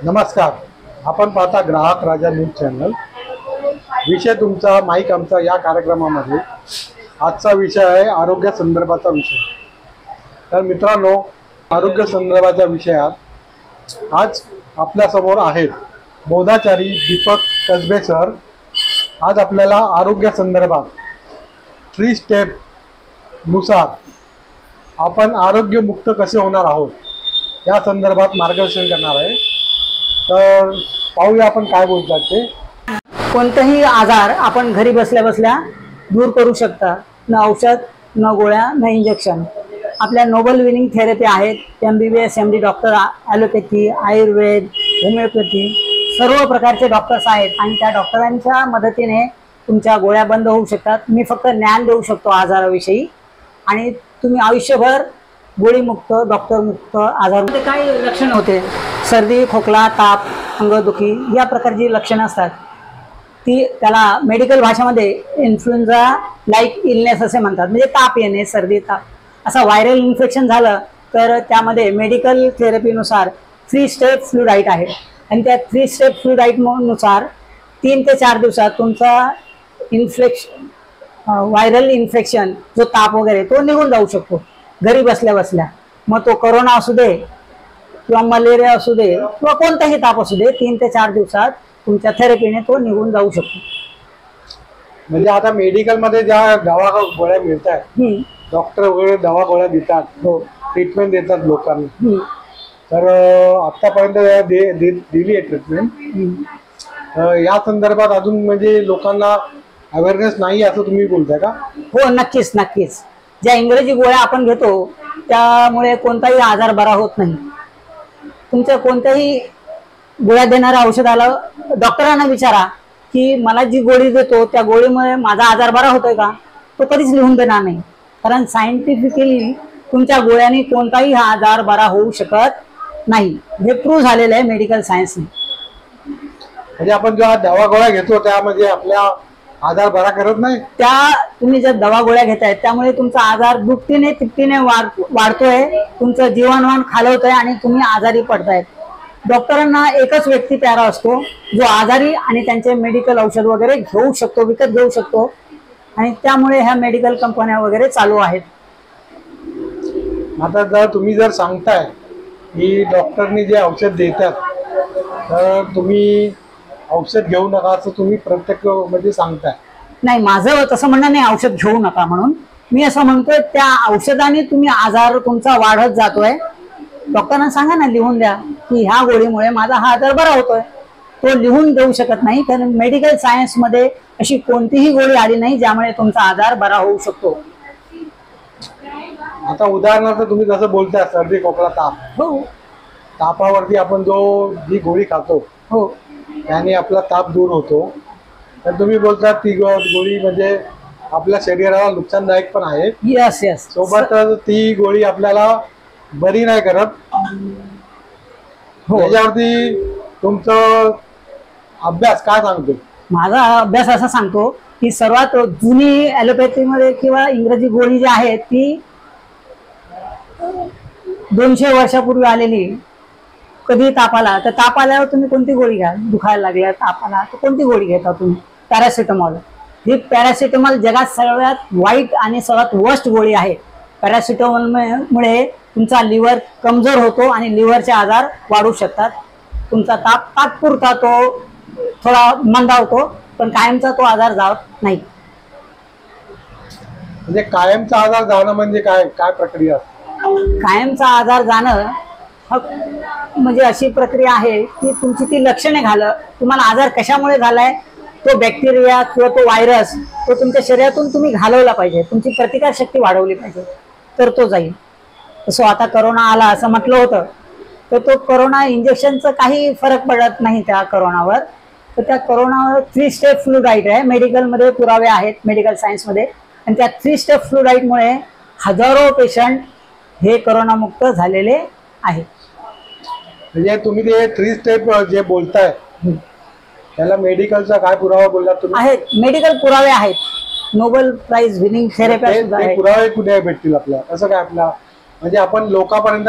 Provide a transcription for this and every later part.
नमस्कार. आपण पाहता ग्राहक राजा न्यूज चॅनल. विषय तुमचा माईक आमचा या कार्यक्रमामध्ये आजचा विषय आहे आरोग्य संदर्भाचा विषय. तर मित्रांनो, आरोग्य संदर्भाच्या विषयात आज आपल्या समोर आहेत बोधाचारी दीपक कसबे सर. आज आपल्याला आरोग्य संदर्भात 3 स्टेप नुसार आपण आरोग्यमुक्त कसे होणार आहोत या संदर्भात मार्गदर्शन करणार आहे. तर पाहूया आपण काय बोलतात ते. कोणताही आजार आपण घरी बसल्या बसल्या दूर करू शकता. न औषध, न गोळ्या, न इंजेक्शन. आपल्या नोबल विनिंग थेरपी आहेत. MBBS MD doctor, allopathy, Ayurveda, homeopathy सर्व प्रकारचे डॉक्टर्स आहेत आणि त्या डॉक्टरांच्या मदतीने तुमच्या गोळ्या बंद होऊ शकतात. मी फक्त ज्ञान देऊ शकतो आजाराविषयी आणि तुम्ही आयुष्यभर गोळीमुक्त, डॉक्टरमुक्त. आजारामध्ये काय लक्षण होते? सर्दी, खोकला, ताप, अंगदुखी या प्रकारची लक्षणं असतात. त्याला मेडिकल भाषेमध्ये इन्फ्लुएन्झा लाईक इलनेस असे म्हणतात. म्हणजे ताप येणे, सर्दी, ताप असा व्हायरल इन्फेक्शन झालं तर त्यामध्ये मेडिकल थेरपीनुसार 3 स्टेप फ्लू डाईट आहे आणि त्या 3 स्टेप फ्लू डाईट नुसार 3 ते 4 दिवसात तुमचा व्हायरल इन्फेक्शन जो ताप वगैरे तो निघून जाऊ शकतो घरी बसल्या बसल्या. मग तो कोरोना असू दे किंवा मलेरिया असू दे किंवा कोणताही ताप असू दे, 3 ते 4 दिवसात तुमच्या थेरपीने तो निघून जाऊ शकतो. म्हणजे आता मेडिकल मध्ये ज्या दवा गोळ्या मिळतात, डॉक्टर वगैरे दवा गोळ्या देतात, ट्रीटमेंट देतात लोकांना. तर आतापर्यंत दिली आहे ट्रीटमेंट. या संदर्भात अजून म्हणजे लोकांना अवेअरनेस नाही असं तुम्ही बोलताय का? हो, नक्कीच नक्कीच. ज्या इंग्रजी गोळ्या आपण घेतो त्यामुळे कोणताही आजार बरा होत नाही. तुमच्या कोणत्याही गोळ्या देणाऱ्या औषधाला डॉक्टरांना विचारा की मला जी गोळी देतो त्या गोळीमुळे माझा आजार बरा होतोय का? तो कधीच लिहून देणार नाही. कारण सायंटिफिकली तुमच्या गोळ्यांनी कोणताही हा आजार बरा होऊ शकत नाही. हे प्रूव्ह झालेलं आहे मेडिकल सायन्सने. म्हणजे आपण जेव्हा दवा गोळ्या घेतो त्यामध्ये आपल्या आजार बरा करत नाही. त्या तुम्ही ज्या दवा गोळ्या घेताय त्यामुळे तुमचा आजार दुपटीने तिपटीने वाढतोय, तुमचं जीवनमान खालवतोय आणि तुम्ही आजारी पडतायत. डॉक्टरांना एकच व्यक्ती प्यारा असतो जो आजारी आणि त्यांचे मेडिकल औषध वगैरे घेऊ शकतो, विकत घेऊ शकतो आणि त्यामुळे ह्या मेडिकल कंपन्या वगैरे चालू आहेत. आता जर तुम्ही जर सांगताय की डॉक्टरनी जे औषध देतात तर तुम्ही औषध घेऊ नका असं तुम्ही प्रत्येक म्हणजे सांगताय. नाही, माझं तसं म्हणणं नाही औषध घेऊ नका म्हणून. मी असं म्हणतोय त्या औषधाने तुम्ही आजार तुमचा वाढत जातोय. डॉक्टरांना सांगा ना, लिहून द्या की ह्या गोळीमुळे माझा हा आजार बरा होतोय. तो लिहून देऊ शकत नाही कारण मेडिकल सायन्समध्ये अशी कोणतीही गोळी आली नाही ज्यामुळे तुमचा आजार बरा होऊ शकतो. आता उदाहरणार्थ तुम्ही जसं बोलताय सर्दी, खोकला, ताप. हो, तापावरती आपण जी गोळी खातो हो, त्याने आपला ताप दूर होतो. तर तुम्ही बोलता ती गोळी म्हणजे आपल्या शरीराला नुकसानदायक पण आहे. Yes yes. सोबत ती गोळी आपल्याला बरी नाही करत. त्याच्यावरती तुमचं अभ्यास काय सांगतो? माझा अभ्यास असा सांगतो की सर्वात जुनी ॲलोपॅथीमध्ये किंवा इंग्रजी गोळी जी आहे ती 200 वर्षापूर्वी आलेली. कधी ताप आला तर ताप आल्यावर तुम्ही कोणती गोळी घ्या? दुखायला लागल्या तापाला तर कोणती गोळी घेता तुम्ही? पॅरासिटामॉल. ही पॅरासिटामॉल जगात सर्वात वाईट आणि सर्वात वर्स्ट गोळी आहे. पॅरासिटामॉलमुळे तुमचा लिव्हर कमजोर होतो आणि लिव्हरचे आजार वाढू शकतात. तुमचा ताप तात्पुरता तो थोडा मंदावतो पण कायमचा तो आजार जात नाही. म्हणजे कायमचा आजार जाणं म्हणजे काय काय प्रक्रिया? कायमचा आजार जाणं म्हणजे अशी प्रक्रिया आहे की तुमची ती लक्षणे तुम्हाला आजार कशामुळे झालाय, तो बॅक्टेरिया किंवा तो व्हायरस तो तुमच्या शरीरातून तुम्ही घालवला पाहिजे. तुमची प्रतिकारशक्ती वाढवली पाहिजे तर तो जाईल. तसं आता करोना आला असं म्हटलं होतं तर तो करोना इंजेक्शनचा काही फरक पडत नाही त्या करोनावर. तर त्या करोनावर 3 स्टेप फ्लू डाईट आहे. मेडिकलमध्ये पुरावे आहेत मेडिकल सायन्समध्ये आणि त्या 3 स्टेप फ्लू डाईटमुळे हजारो पेशंट हे करोनामुक्त झालेले आहेत. म्हणजे तुम्ही ते 3 स्टेप जे बोलताय त्याला मेडिकलचा काय पुरावा बोललात तुम्ही? आहेत, मेडिकल पुरावे आहेत. नोबेल प्राइज विनिंग थेरपी पुरावे कुठे भेटतील आपल्याला? कसं काय आपला म्हणजे आपण लोकांपर्यंत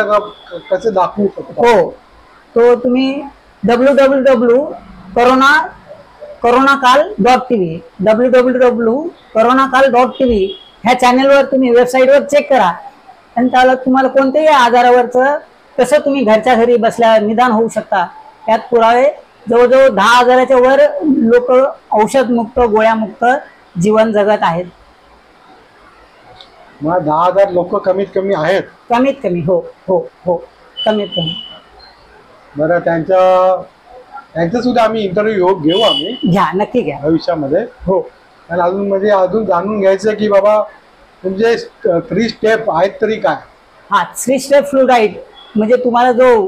कसे दाखवू शकतो? हो, तो तुम्ही www.coronakaal.tv www.coronakaal.tv ह्या चॅनलवर तुम्ही वेबसाईटवर चेक करा आणि त्याला तुम्हाला कोणत्याही आजारावरचं कसं तुम्ही घरच्या घरी बसल्या निदान होऊ शकता यात पुरावे जवळजवळ 10,000च्या वर लोक औषधमुक्त गोळ्यामुक्त जीवन जगत आहेत. मग 10,000 लोक कमीत कमी आहेत. कमीत कमी हो हो हो कमीत कमी. बरं त्यांचं सुद्धा आम्ही इंटरव्ह्यू घेऊ आम्ही घ्या नक्की घ्या भविष्यामध्ये. हो आणि अजून जाणून घ्यायचं की बाबा तुमचे 3 स्टेप आहेत तरी काय. हा 3 स्टेप फ्लुराईड म्हणजे तुम्हाला जो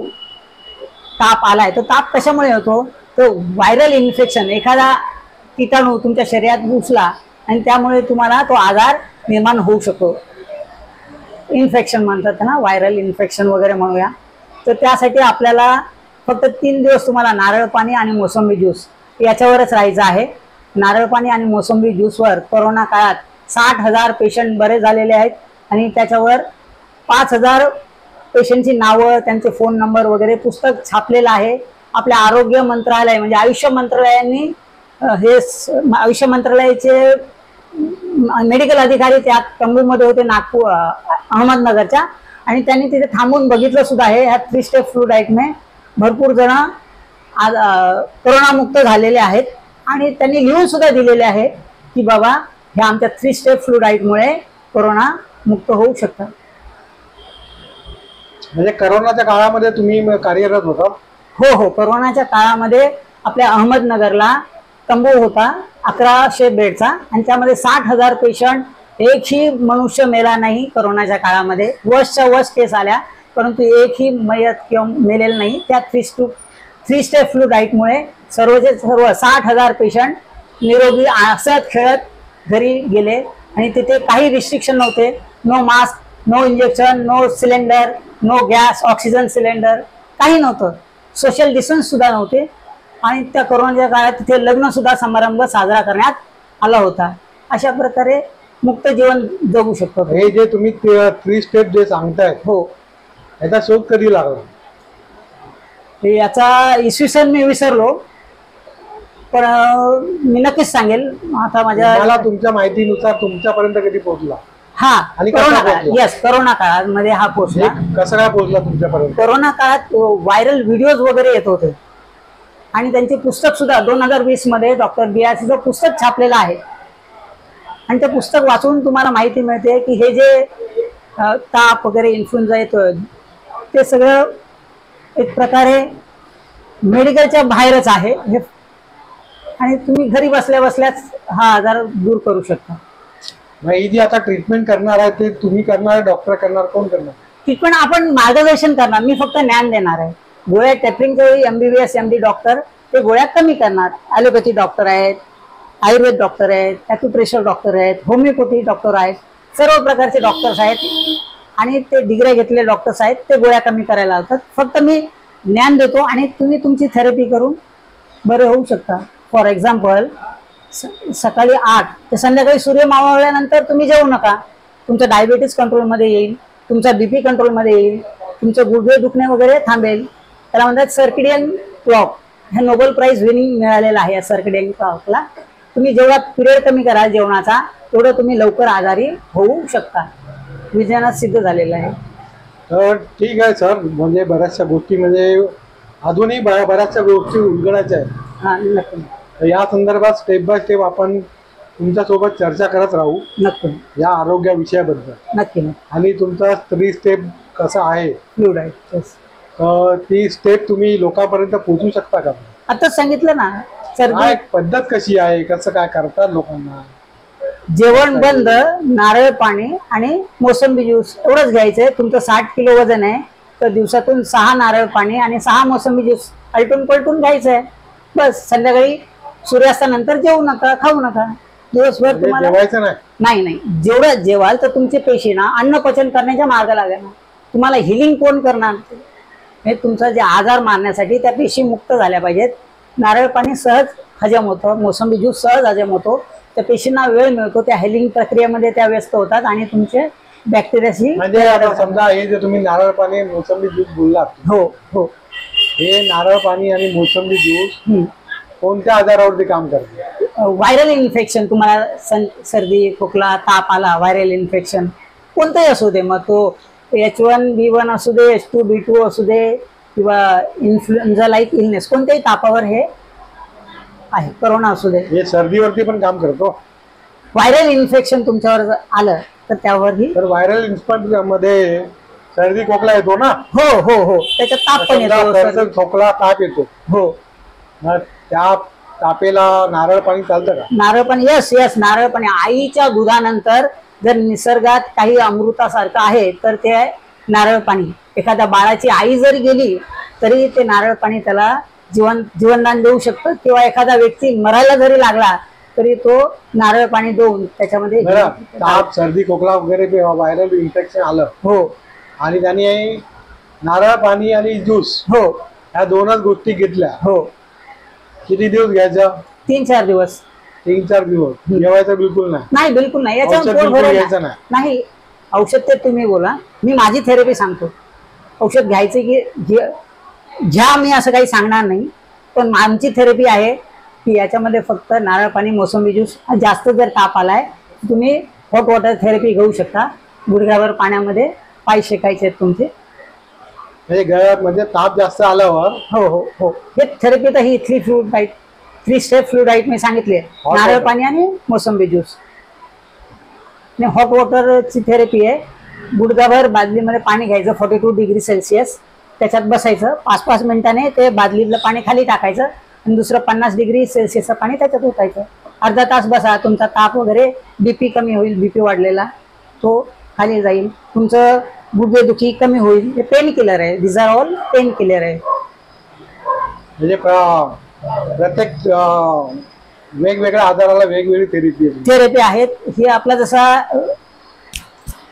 ताप आलाय तो ताप कशामुळे होतो तो व्हायरल इन्फेक्शन एखादा कीटाणू तुमच्या शरीरात घुसला आणि त्यामुळे तुम्हाला तो आजार निर्माण होऊ शकतो. इन्फेक्शन म्हणतात ना व्हायरल इन्फेक्शन वगैरे म्हणूया. तर त्यासाठी आपल्याला फक्त 3 दिवस तुम्हाला नारळ पाणी आणि मोसंबी ज्यूस याच्यावरच राहायचं आहे. नारळ पाणी आणि मोसंबी ज्यूसवर कोरोना काळात 60,000 पेशंट बरे झालेले आहेत आणि त्याच्यावर 5,000 पेशंटची नावं त्यांचे फोन नंबर वगैरे पुस्तक छापलेलं आहे. आपल्या आरोग्य मंत्रालय म्हणजे आयुष्य मंत्रालयाने आयुष्य मंत्रालयाचे मेडिकल अधिकारी त्यात तंबूमध्ये होते नागपूर अहमदनगरच्या आणि त्यांनी तिथे थांबून बघितलं सुद्धा आहे. ह्या 3 स्टेप फ्लुराईडने भरपूर जण आज कोरोनामुक्त झालेले आहेत आणि त्यांनी लिहून सुद्धा दिलेले आहे की बाबा ह्या आमच्या 3 स्टेप फ्लुराईडमुळे कोरोना मुक्त होऊ शकतात. म्हणजे कोरोनाच्या काळामध्ये तुम्ही कार्यरत होता. हो हो कोरोनाच्या काळामध्ये आपल्या अहमदनगरला तंबू होता 1100 बेडचा आणि त्यामध्ये 60,000 पेशंट एकही मनुष्य मेला नाही. कोरोनाच्या काळामध्ये वर्षच्या वर्ष केस आल्या परंतु एकही मयत किंवा मेलेलं नाही. त्या 3 स्टेप फ्लुराईडमुळे सर्वचे सर्व 60,000 पेशंट निरोगी हसत खेळत घरी गेले आणि तिथे काही रिस्ट्रिक्शन नव्हते. No mask, no injection, no cylinder, no gas, oxygen cylinder काही नव्हतं. सोशल डिस्टन्स सुद्धा नव्हते आणि त्या कोरोनाच्या काळात तिथे लग्न सुद्धा समारंभ साजरा करण्यात आला होता. अशा प्रकारे मुक्त जीवन जगू शकतो. हे जे तुम्ही 3 स्टेप जे सांगताय हो याचा शोध कधी लागला. याचा इसवी सन मी विसरलो पण मी नक्कीच सांगेल. आता मला तुमच्या माहितीनुसार तुमच्यापर्यंत कधी पोहोचला. हा आणि कोरोना काळामध्ये हा पोहोचला. कसं काय पोहोचला तुमच्यापर्यंत. कोरोना काळात व्हायरल व्हिडिओज वगैरे येत होते आणि त्यांचे पुस्तक सुद्धा 2020 मध्ये डॉक्टर BRCचं पुस्तक छापलेलं आहे आणि ते पुस्तक वाचून तुम्हाला माहिती मिळते की हे जे ताप वगैरे इन्फ्लुएन्झा येतोय ते सगळं एक प्रकारे मेडिकलच्या बाहेरच आहे आणि तुम्ही घरी बसल्या बसल्याच हा आजार दूर करू शकता. ही जी आता ट्रीटमेंट करणार आहे ते तुम्ही करणार, डॉक्टर करणार, कोण करणार. ट्रीटमेंट आपण मार्गदर्शन करणार. मी फक्त ज्ञान देणार आहे. गोळ्या टेपरिंगच्या वेळी MBBS MD डॉक्टर ते गोळ्या कमी करणार. ॲलोपॅथी डॉक्टर आहेत, आयुर्वेद डॉक्टर आहेत, ॲक्युप्रेशर डॉक्टर आहेत, होमिओपॅथी डॉक्टर आहेत, सर्व प्रकारचे डॉक्टर्स आहेत आणि ते डिग्र्या घेतलेले डॉक्टर्स आहेत. ते गोळ्या कमी करायला लावतात. फक्त मी ज्ञान देतो आणि तुम्ही तुमची थेरपी करून बरे होऊ शकता. फॉर एक्झाम्पल सकाळी 8 ते संध्याकाळी सूर्य मावळल्यानंतर तुम्ही जेवू नका. तुमचं डायबिटीस कंट्रोलमध्ये येईल, तुमचा BP कंट्रोलमध्ये येईल, तुमचं गुडघे दुखणे वगैरे थांबेल. त्याला म्हणतात सर्किडियन क्लॉक. हे नोबेल प्राइज विनिंग मिळालेलं आहे या सर्किडियन क्लॉकला. तुम्ही जेवढा पिरियड कमी कराल जेवणाचा तेवढं तुम्ही लवकर आजारी होऊ शकता. विज्ञानात सिद्ध झालेलं आहे. तर ठीक आहे सर. म्हणजे बऱ्याचशा गोष्टी म्हणजे अजूनही बऱ्याचशा गोष्टी उलगडायच्या आहेत. हा नक्की. तर या संदर्भात स्टेप बाय स्टेप आपण तुमच्यासोबत चर्चा करत राहू नक्की या आरोग्य विषयाबद्दल. नक्की आणि तुमचा 3 स्टेप कसा आहे फ्लुराईड ती स्टेप तुम्ही लोकांपर्यंत पोहोचू शकता का. आताच सांगितलं ना सर. पद्धत कशी आहे, कसं काय करतात लोकांना. जेवण बंद, नारळ पाणी आणि मोसंबी ज्यूस एवढंच घ्यायचंय. तुमचं 60 किलो वजन आहे तर दिवसातून 6 नारळ पाणी आणि 6 मोसंबी ज्यूस आलटून पलटून घ्यायचंय बस. संध्याकाळी सूर्यास्तानंतर जेवू नका, खाऊ नका. दिवसभर तुम्हाला जेवायचं नाही. जेवढं जेवाल तर तुमचे पेशी ना अन्न पचन करण्याच्या मार्ग लागेल. तुम्हाला हिलिंग कोण करणार. हे तुमचा जे आजार मारण्यासाठी त्या पेशी मुक्त झाल्या पाहिजेत. नारळ पाणी सहज हजम होतं, मोसंबी ज्यूस सहज हजम होतो. त्या पेशींना वेळ मिळतो, त्या हेलिंग प्रक्रियेमध्ये त्या व्यस्त होतात आणि तुमचे बॅक्टेरियाशी. म्हणजे आता समजा हे जे तुम्ही नारळ पाणी मोसंबी ज्यूस बोललात हो हो हे नारळ पाणी आणि मोसंबी ज्यूस कोणत्या आजारावरती काम करते? व्हायरल इन्फेक्शन, तुम्हाला सर्दी खोकला ताप आला, व्हायरल इन्फेक्शन कोणतंही असू दे, मग तो H1B1 असू दे, H2B2 असू दे, किंवा इन्फ्लुएन्झा लाईक इलनेस, कोणत्याही तापावर हे आहे. कोरोना असू दे, हे सर्दीवरती पण काम करतो. व्हायरल इन्फेक्शन तुमच्यावर जर आलं तर त्यावरही. तर व्हायरल इन्फेक्शन मध्ये सर्दी खोकला येतो ना? हो हो हो, त्याच्यात ताप पण येतो, सर्दी खोकला ताप येतो. हो. मग त्या तापेला नारळ पाणी चालतं का? नारळ पाणी, यस यस, नारळ पाणी. आईच्या दुधानंतर जर निसर्गात काही अमृतासारखं आहे तर ते आहे नारळ पाणी. एखाद्या बाळाची आई जरी गेली तरी ते नारळ पाणी त्याला जीवनदान देऊ शकतं, किंवा एखादा व्यक्ती मरायला जरी लागला तरी तो नारळ पाणी देऊन त्याच्यामध्ये. ताप सर्दी खोकला वगैरे व्हायरल इन्फेक्शन आलं हो, आणि त्यांनी नारळ पाणी आणि ज्यूस हो, ह्या दोनच गोष्टी घेतल्या, हो, किती दिवस घ्यायच्या? 3-4 दिवस. 3-4 दिवस जेवायचं बिलकुल नाही? नाही, बिलकुल नाही. औषध बिलकुल घ्यायचं नाही. नाही, औषध ते तुम्ही बोला, मी माझी थेरपी सांगतो. औषध घ्यायचे की घ्या, मी असं काही सांगणार नाही. पण आमची थेरपी आहे की याच्यामध्ये फक्त नारळ पाणी मोसंबी ज्यूस. जास्त जर ताप आलाय तुम्ही हॉट वॉटर थेरपी घेऊ शकता. गुडघ्यावर पाण्यामध्ये पाय शेकायचे आहेत तुमचे. म्हणजे ताप जास्त आल्यावर? हो हो हो, हे थेरपी तर ही 3 स्टेप फ्लू डाईट मी सांगितले. नारळ पाणी आणि मोसंबी ज्यूस. हॉट वॉटरची थेरपी आहे. गुडघाभर बादलीमध्ये पाणी घ्यायचं 42 डिग्री सेल्सिअस, त्याच्यात बसायचं. 5-5 मिनिटाने ते बादलीतलं पाणी खाली टाकायचं आणि दुसरं 50 डिग्री सेल्सिअसचं पाणी त्याच्यात ओतायचं. अर्धा तास बसा, तुमचा ताप वगैरे, बीपी कमी होईल, बीपी वाढलेला तो खाली जाईल, तुमचं गुडघेदुखी कमी होईल. हे पेन किलर आहे, दिस आर ऑल पेन किलर आहे. म्हणजे प्रत्येक वेगवेगळ्या आजाराला वेगवेगळी थेरपी आहेत. ही आपला जसा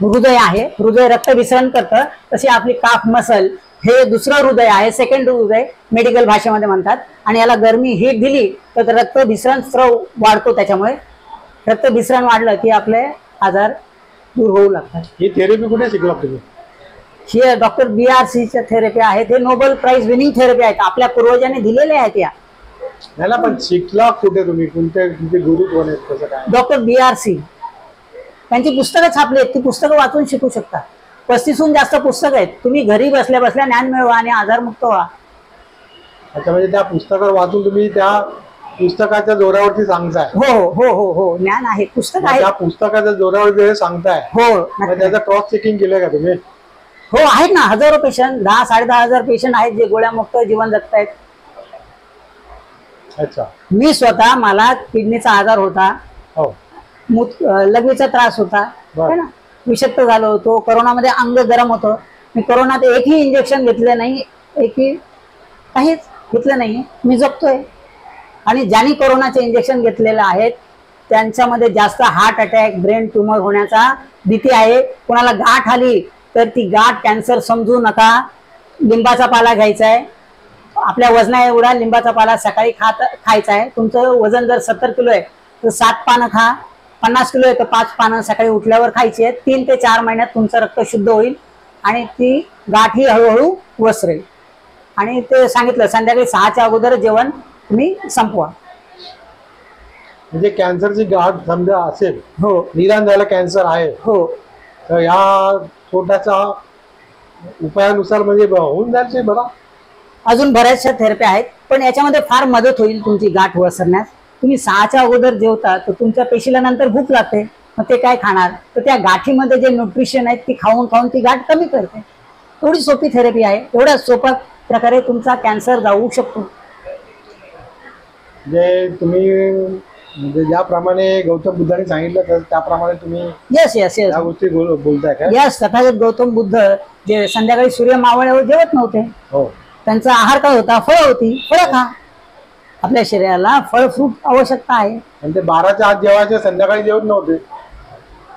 हृदय आहे, हृदय रक्तभिसरण करतं, तशी आपली काफ मसल हे दुसरं हृदय आहे, सेकंड हृदय मेडिकल भाषेमध्ये म्हणतात. आणि याला गरमी हीट दिली तर रक्तभिसरण स्त्रव वाढतो. त्याच्यामुळे रक्तभिसरण वाढलं की आपले आजार दूर होऊ लागतात. ही थेरपी कुठे शिकला तुम्ही? ही डॉक्टर BRCच्या थेरपी आहेत. हे नोबेल प्राइज विनिंग थेरपी आहेत, आपल्या पूर्वजांनी दिलेले आहेत. या याला पण शिकला कुठे तुम्ही? तुमचे गुरु कोण आहेत, कसं काय? डॉक्टर BRC त्यांची पुस्तकं छापली आहेत. ती पुस्तकं वाचून शिकू शकता. 35हून जास्त पुस्तकं आहेत. तुम्ही घरी बसल्या बसल्या ज्ञान मिळवा आणि आजारमुक्त व्हा. अच्छा, म्हणजे त्या पुस्तकावर वाचून तुम्ही त्या पुस्तकाच्या जोरावरती सांगताय? हो हो हो हो, ज्ञान आहे, पुस्तक आहे. त्या पुस्तकाच्या जोरावरती सांगताय? हो. त्याचं क्रॉस चेकिंग केलंय का तुम्ही? हो, आहेत ना, हजारो पेशंट, 10-10.5 पेशंट आहेत जे गोळ्यामुक्त जीवन जगतायत. अच्छा. मी स्वतः, मला किडनीचा आजार होता, हो, लघवीचा त्रास होता, है ना, विषक्त झालो होतो, कोरोनामध्ये अंग गरम होतं. मी कोरोनात एकही इंजेक्शन घेतलं नाही, काहीच घेतलं नाही. मी जगतोय. आणि ज्यांनी कोरोनाचे इंजेक्शन घेतलेलं आहेत त्यांच्यामध्ये जास्त हार्ट अटॅक, ब्रेन ट्यूमर होण्याचा भीती आहे. कोणाला गाठ आली तर ती गाठ कॅन्सर समजू नका. लिंबाचा पाला घ्यायचा आहे, आपल्या वजना एवढा लिंबाचा पाला सकाळी खायचा आहे. तुमचं वजन जर 70 किलो आहे तर 7 पानं खा. 50 किलो आहे तर 5 पानं सकाळी उठल्यावर खायची आहेत. 3 ते 4 महिन्यात तुमचं रक्त शुद्ध होईल आणि ती गाठ ही हळूहळू वसरेल. आणि ते सांगितलं, संध्याकाळी 6च्या अगोदर जेवण तुम्ही संपवा. म्हणजे कॅन्सरची गाठ समजा असेल, हो, निदान झालं कॅन्सर आहे, हो, तर या छोट्याच्या उपायानुसार म्हणजे होऊन जायचे बरा. अजून बऱ्याचशा थेरप्या आहेत, पण याच्यामध्ये फार मदत होईल तुमची गाठ वसरण्यास. तुम्ही 6च्या अगोदर जेवता तर तुमच्या पेशीला नंतर भूक लागते, मग ते काय खाणार, तर त्या गाठीमध्ये जे न्यूट्रिशन आहेत ती खाऊन खाऊन ती गाठ कमी करते. एवढी सोपी थेरपी आहे. एवढ्या सोप्या प्रकारे तुमचा कॅन्सर जाऊ शकतो. म्हणजे तुम्ही म्हणजे ज्याप्रमाणे गौतम बुद्धांनी सांगितलं तर त्याप्रमाणे तुम्ही यस यस यस या गोष्टी बोलताय का? यस. तथागत गौतम बुद्ध जे संध्याकाळी सूर्य मावळ्यावर जेवत नव्हते. हो. त्यांचा आहार काय होता? फळं होती. फळं खा. आपल्या शरीराला फळ फ्रूट आवश्यकता आहे. आणि ते 12च्या आत जेवायचे, संध्याकाळी जेवत नव्हते.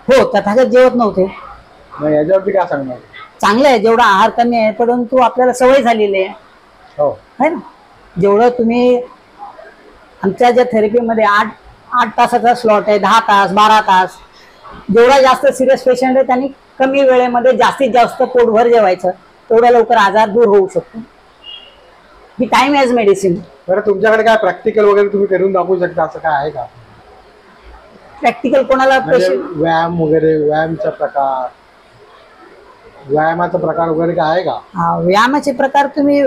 हो, तथागत जेवत नव्हते. मग याच्यावरती काय सांगणार? चांगलं आहे, जेवढा आहार कमी आहे, परंतु आपल्याला सवय झालेली आहे, हो, है ना. जेवढं तुम्ही आमच्या ज्या थेरपीमध्ये 8 तासाचा स्लॉट आहे, 10 तास 12 तास, जेवढा जास्त सिरियस पेशंट आहे त्यांनी कमी वेळेमध्ये जास्तीत जास्त पोटभर जेवायचं, तेवढ्या लवकर आजार दूर होऊ शकतो. की टाइम एज मेडिसिन. बरं, तुमच्याकडे काय प्रॅक्टिकल वगैरे तुम्ही करून दाखवू शकता असं काय आहे का? प्रॅक्टिकल कोणाला म्हणजे पेशंट व्यायाम वगैरे, व्यायामाचा प्रकार वगैरे काय आहे का? व्यायामाचे प्रकार तुम्ही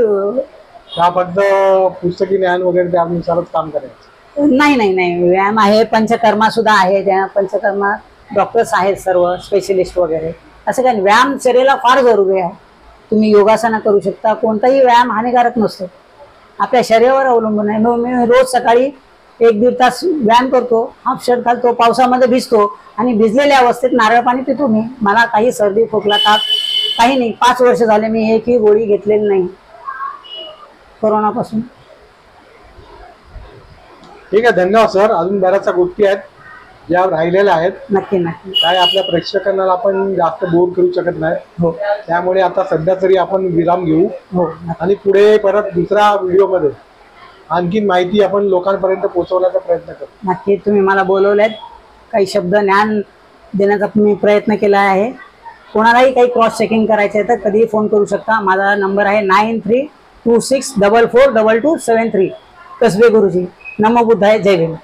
का फक्त पुस्तकी ज्ञान वगैरे त्यानुसारच काम करायचं? नाही नाही नाही, व्यायाम आहे, पंचकर्मा सुद्धा आहे. त्या पंचकर्मा डॉक्टर्स आहेत सर्व स्पेशलिस्ट वगैरे. असं काही नाही, व्यायाम शरीराला फार जरुरी आहे. तुम्ही योगासना करू शकता. कोणताही व्यायाम हानिकारक नसतो, आपल्या शरीरावर अवलंबून आहे. मी रोज सकाळी 1-1.5 तास व्यायाम करतो, हाफ शर्ट घालतो, पावसामध्ये भिजतो आणि भिजलेल्या अवस्थेत नारळ पाणी पितो मी. मला काही सर्दी खोकला ताप काही नाही. 5 वर्ष झाले मी एकही गोळी घेतलेली नाही कोरोनापासून. ठीक आहे, धन्यवाद सर. अजून बऱ्याचशा गोष्टी आहेत ज्या राहिलेल्या आहेत. नक्की नक्की. काय आपल्या प्रेक्षकांना आपण जास्त बोर करू शकत नाही, हो त्यामुळे आता सध्या तरी आपण विराम घेऊ हो आणि पुढे परत दुसऱ्या व्हिडिओमध्ये आणखीन माहिती आपण लोकांपर्यंत पोहोचवण्याचा प्रयत्न करू. नक्की. तुम्ही मला बोलवलेत, काही शब्द ज्ञान देण्याचा मी प्रयत्न केला आहे. कोणालाही काही क्रॉस चेकिंग करायचं आहे तर कधीही फोन करू शकता. माझा नंबर आहे 9326442273. कसबे गुरुजी. नमो बुद्धाय. जय भीम.